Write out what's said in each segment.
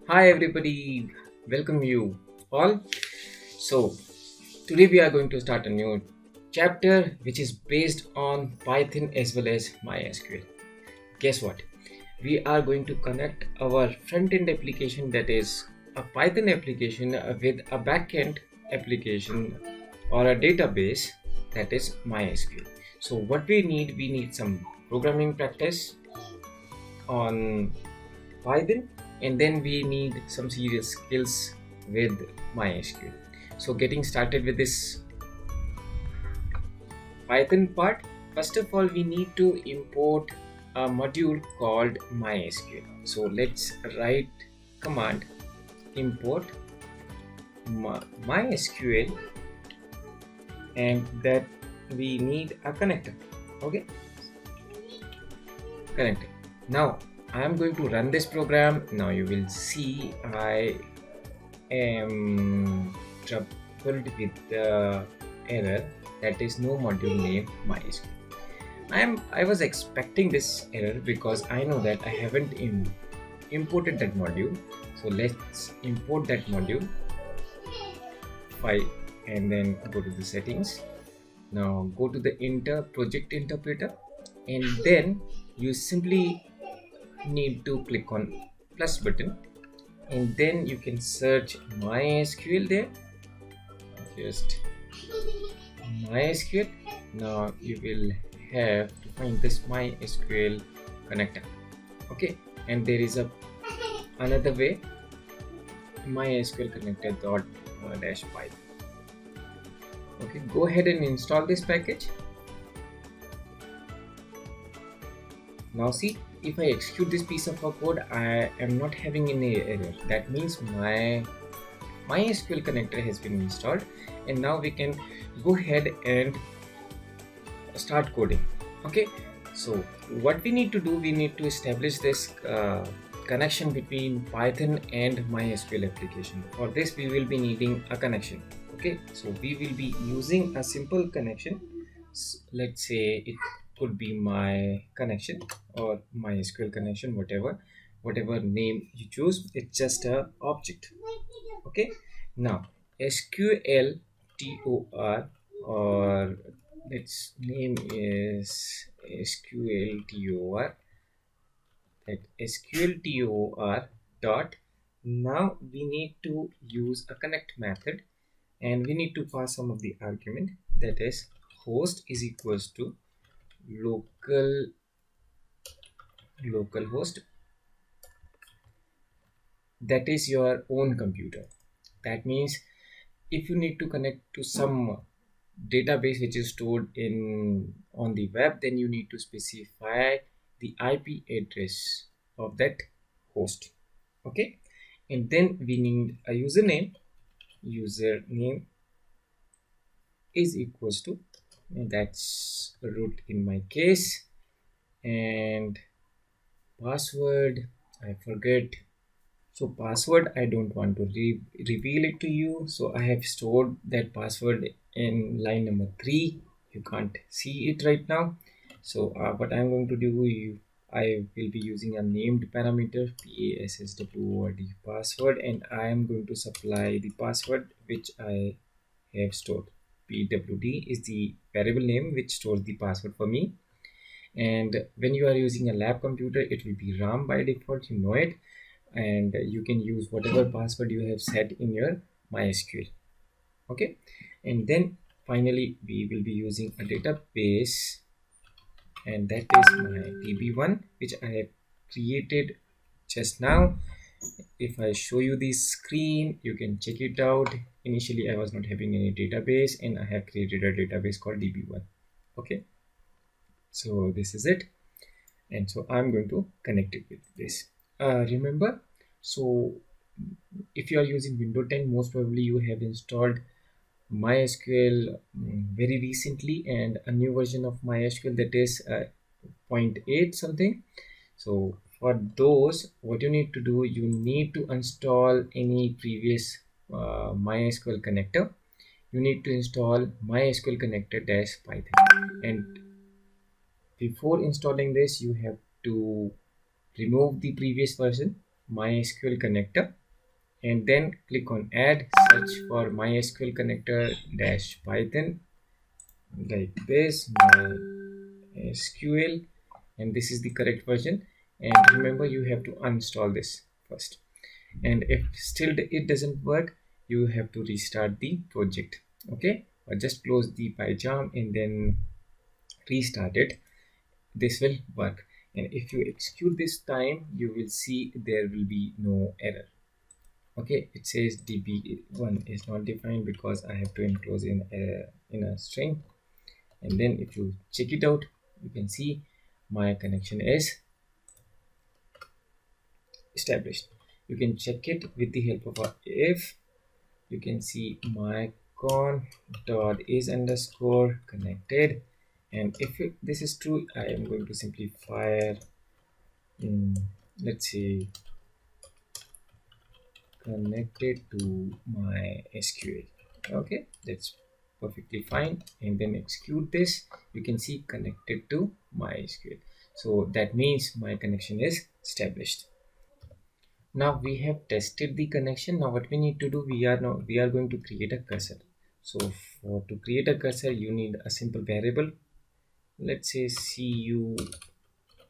Hi everybody, welcome you all. So today we are going to start a new chapter which is based on Python as well as MySQL. Guess what? We are going to connect our front-end application, that is a Python application, with a back-end application or a database, that is MySQL. So what we need some programming practice on Python, and then we need some serious skills with MySQL. So getting started with this Python part, first of all we need to import a module called MySQL. So let's write command import MySQL, and that we need a connector. Okay, connector. Now I am going to run this program. Now you will see I am troubled with the error, that is no module name MySQL. I was expecting this error because I know that I haven't imported that module. So let's import that module file and then go to the settings. Now go to the project interpreter, and then you simply need to click on plus button, and then you can search MySQL there. Just MySQL. Now you will have to find this MySQL connector. Okay, and there is another way, MySQL connector dot dash Python. Okay, go ahead and install this package. Now see, if I execute this piece of code, I am not having any error. That means my MySQL connector has been installed, and now we can go ahead and start coding. Okay, so what we need to do, we need to establish this connection between Python and MySQL application. For this we will be needing a connection. Okay, so we will be using a simple connection. Let's say it could be my connection or MySQL connection, whatever name you choose. It's just a object. Okay, now SQL TOR, or its name is SQL TOR, that SQL TOR dot. Now we need to use a connect method, and we need to pass some of the argument, that is host is equals to localhost, that is your own computer. That means if you need to connect to some database which is stored on the web, then you need to specify the IP address of that host. Okay, and then we need a username is equals to, and that's root in my case, and password I forget. So password I don't want to reveal it to you, so I have stored that password in line number 3. You can't see it right now. So what I'm going to do, I will be using a named parameter password password, and I am going to supply the password which I have stored. pwd is the variable name which stores the password for me. And when you are using a lab computer, it will be RAM by default, you know it, and you can use whatever password you have set in your MySQL. Okay, and then finally we will be using a database, and that is my db1 which I have created just now. If I show you this screen, you can check it out. Initially I was not having any database, and I have created a database called db1. Okay, so this is it, and so I'm going to connect it with this. Remember, so if you are using Windows 10, most probably you have installed MySQL very recently, and a new version of MySQL, that is 0.8 something. So for those, what you need to do, you need to install any previous MySQL connector. You need to install MySQL connector dash Python, and before installing this you have to remove the previous version. MySQL connector, and then click on add, search for MySQL connector dash Python like this, MySQL, and this is the correct version. And remember, you have to uninstall this first, and if still it doesn't work, you have to restart the project. Okay, or just close the PyCharm and then restart it. This will work, and if you execute this time, you will see there will be no error. Okay, it says db1 is not defined because I have to enclose in a string. And then if you check it out, you can see my connection is established. You can check it with the help of a if. You can see my con dot is underscore connected, and if this is true, I am going to simply fire let's say connected to my SQL. Okay, that's perfectly fine, and then execute this. You can see connected to MySQL, so that means my connection is established. Now we have tested the connection. Now what we need to do, we are going to create a cursor. So to create a cursor, you need a simple variable. Let's say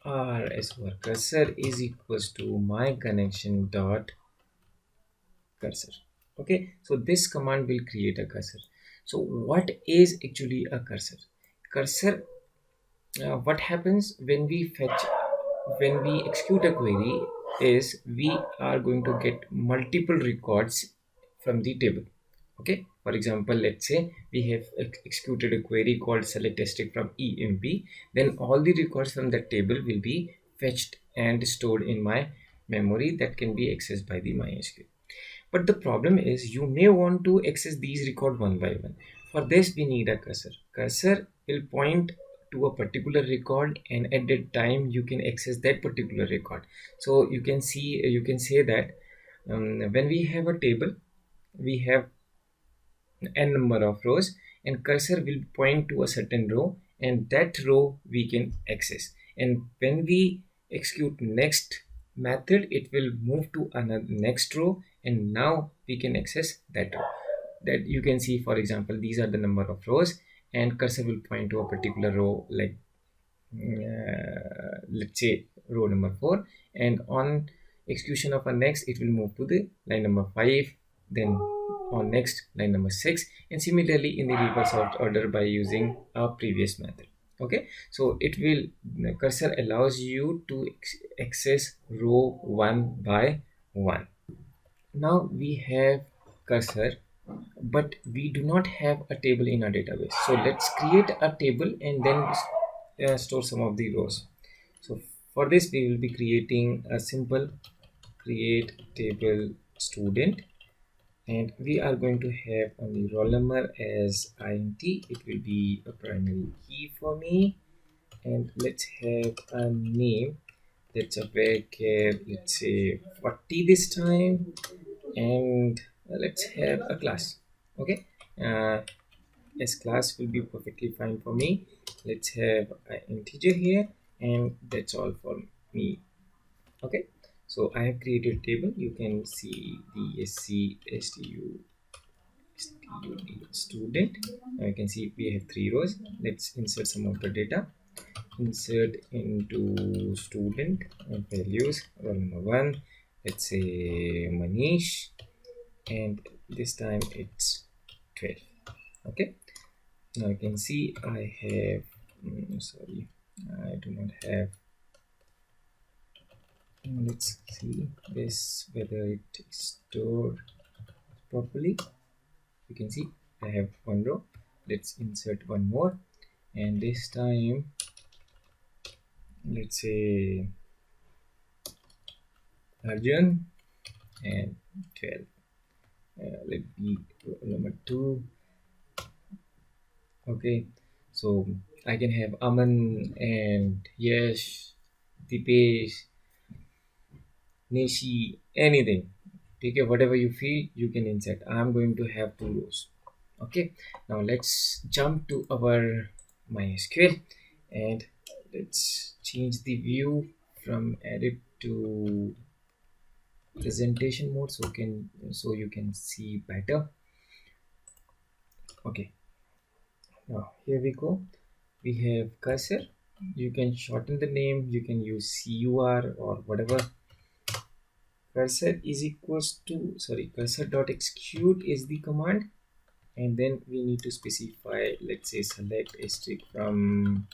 cur as our cursor is equals to my connection dot cursor. Okay, so this command will create a cursor. So what is actually a cursor? Cursor, what happens when we execute a query is we are going to get multiple records from the table. Okay, for example, let's say we have executed a query called select district from emp, then all the records from that table will be fetched and stored in my memory that can be accessed by the MySQL. But the problem is you may want to access these records one by one. For this, we need a cursor. Cursor will point to a particular record, and at that time you can access that particular record. So you can say that when we have a table, we have n number of rows, and cursor will point to a certain row, and that row we can access. And when we execute next method, it will move to another next row, and now we can access that row. That you can see, for example, these are the number of rows, and cursor will point to a particular row, like let's say row number 4, and on execution of a next, it will move to the line number 5, then on next line number 6, and similarly in the reverse order by using a previous method. Okay, so it will, the cursor allows you to access row one by one. Now we have cursor, but we do not have a table in our database. So let's create a table and then store some of the rows. So for this, we will be creating a simple create table student, and we are going to have only roll number as int. It will be a primary key for me, and let's have a name that's a varchar, let's say 40 this time, and let's have a class. Okay, as class will be perfectly fine for me. Let's have an integer here, and that's all for me. Okay, so I have created a table. You can see the student. Now you can see we have 3 rows. Let's insert some of the data. Insert into student values, roll number 1, let's say Manish, and this time it's 12. Okay, now you can see I have sorry, I do not have. Let's see this whether it is stored properly. You can see I have 1 row. Let's insert 1 more, and this time let's say Arjun and 12. Let be number 2. Okay, so I can have Aman and Yash, Dipesh, Nishi, anything. Okay, whatever you feel, you can insert. I'm going to have 2 rows. Okay, now let's jump to our MySQL, and let's change the view from edit to presentation mode so you can see better. Okay, now here we go. We have cursor. You can shorten the name, you can use cur or whatever. Cursor is equals to, sorry, cursor dot execute is the command, and then we need to specify, let's say select a string from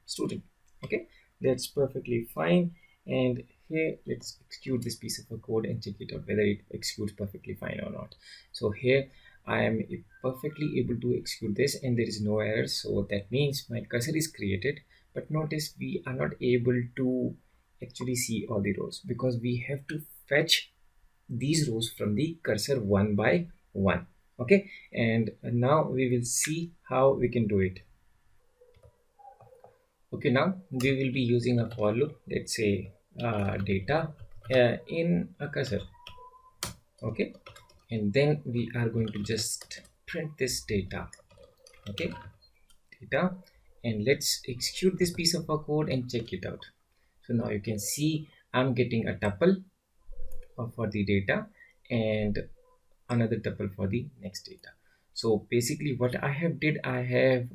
student. Okay, that's perfectly fine. And here let's execute this piece of a code and check it out whether it executes perfectly fine or not. So here I am perfectly able to execute this and there is no error, so that means my cursor is created. But notice we are not able to actually see all the rows because we have to fetch these rows from the cursor one by one. Okay, and now we will see how we can do it. Okay, now we will be using a for loop. Let's say data in a cursor. Okay, and then we are going to just print this data. Okay, data, and let's execute this piece of a code and check it out. So now you can see I'm getting a tuple for the data and another tuple for the next data. So basically what I have did, I have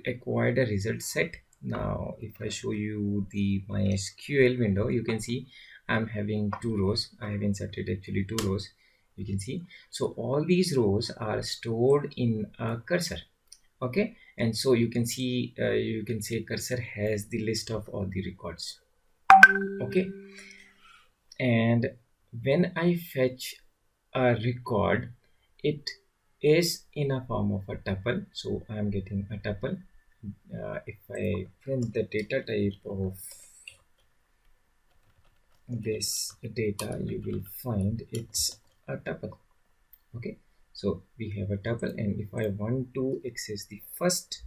acquired a result set. Now if I show you the MySql window, you can see I'm having two rows. I have inserted actually two rows, you can see. So all these rows are stored in a cursor. Okay, and so you can see you can say cursor has the list of all the records. Okay, and when I fetch a record, it is in a form of a tuple, so I am getting a tuple. If I print the data type of this data, you will find it's a tuple. Okay, so we have a tuple, and if I want to access the first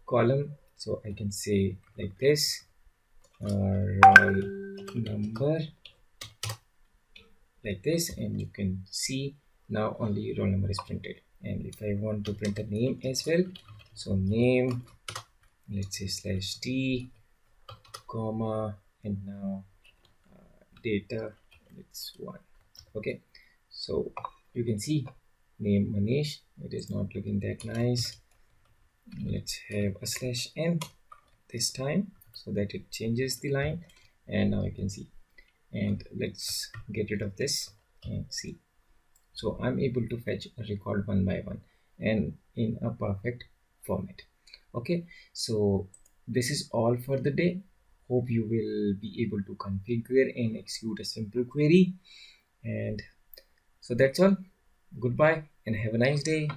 column, so I can say like this, roll number, like this, and you can see now only roll number is printed. And if I want to print a name as well, so name, let's say slash t comma, and now data, it's one. Okay, so you can see name Manish, it is not looking that nice. Let's have a slash n this time so that it changes the line, and now you can see. And let's get rid of this and see. So I'm able to fetch a record one by one and in a perfect format. Okay, so this is all for the day. Hope you will be able to configure and execute a simple query. And so that's all. Goodbye and have a nice day.